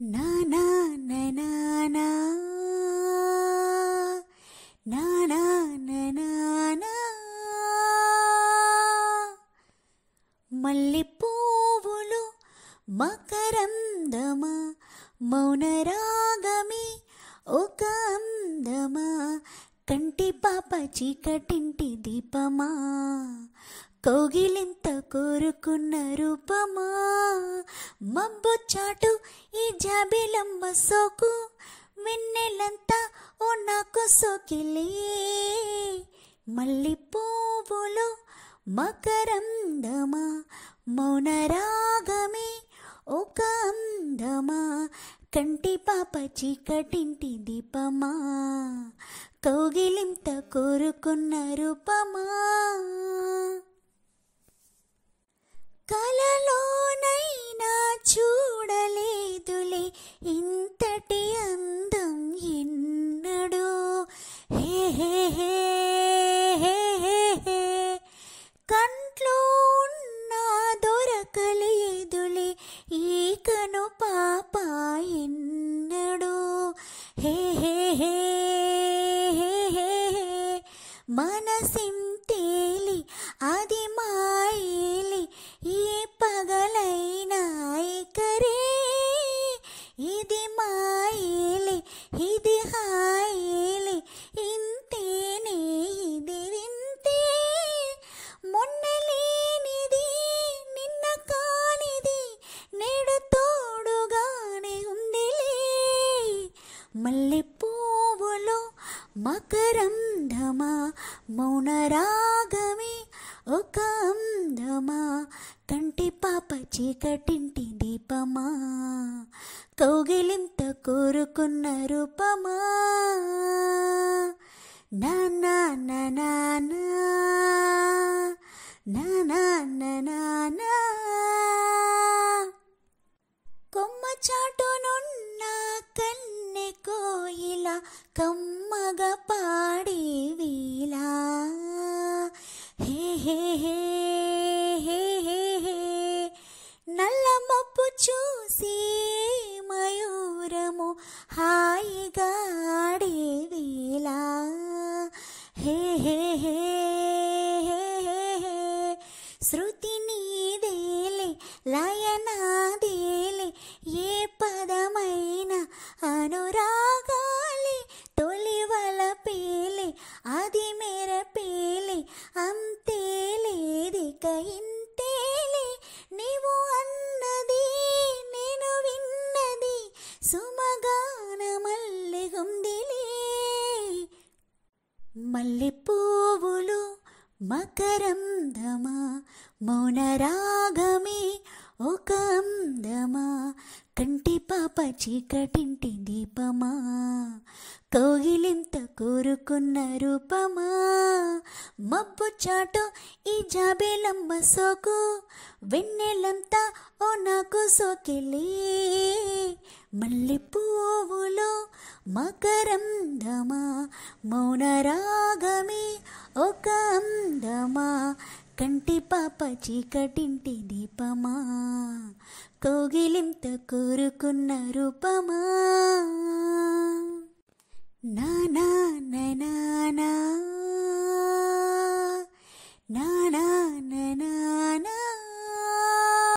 నా నా నా నా నా నా నా నా నా నా మల్లె పువ్వులు మకరందమా మౌనరాగమే ఒక అందమా కంటి పాప చీకటింటి దీపమా కౌగిలింత కోరుకున్న రూపమా మబ్బు చాటు ఈ జాబిలమ్మ సోకు వెన్నెలంతా ఓ నాకు సోకిలే మల్లె పువ్వులు మకరందమా మౌనరాగమే ఒక అందమా కంటి పాప చీకటింటి దీపమా కౌగిలింత కోరుకున్న రూపమా కలలోనైనా చూడలేదులే ఇంతటి అందం ఎన్నడూ హే హే హే హే హే హే కంట్లో ఉన్నా దొరకలేదులే ఈ కను పాప ఎన్నడూ హే హే హే హే హే మనసింతేలి అది మాయేలి ఈ పగలైనా కరే ఇది మాయేలి ఇది హాయేలి ఇంతేనే ఇది వింతే మొన్నలేనిది నిన్న కానిది నేడు తోడుగానే ఉందిలే మల్లె పువ్వులు మకరందమా మౌనరాగమే ఒక అందమా కంటి పాప చీకటింటి దీపమా కౌగిలింత కోరుకున్న రూపమా నా నా నా నా నా నా నా నా నా కొమ్మ చాటునున్న కన్నె కోయిల కమ్మగా పాడే వీల హే హే హే హే హే హే నల్ల మబ్బు చూసి మయూరము హాయిగా ఆడే వేళ హే హే హే హే హే హే శృతి నీదేలే లయ నాదేలే ఏ పదమైన అనురాగాలే తొలి వలపేలే అది మెరపేలే అంతేలేదిక ఇంతేలే నీవు అన్నది నేను విన్నది సుమగాన మల్లెగుందిలే మల్లె పువ్వులు మకరందమా మౌనరాగమే ఒక అందమా కంటి పాప చీకటింటి దీపమా కౌగిలింత కోరుకున్న రూపమా మబ్బు చాటు ఈ జాబిలమ్మ సోకు వెన్నెలంతా ఓ నాకు సోకిలే మల్లె పువ్వులు మకరందమా మౌనరాగమే ఒక అందమా కంటి పాప చీకటింటి దీపమా కౌగిలింత కోరుకున్న రూపమా నా నా నా నా నా నా నా నా నా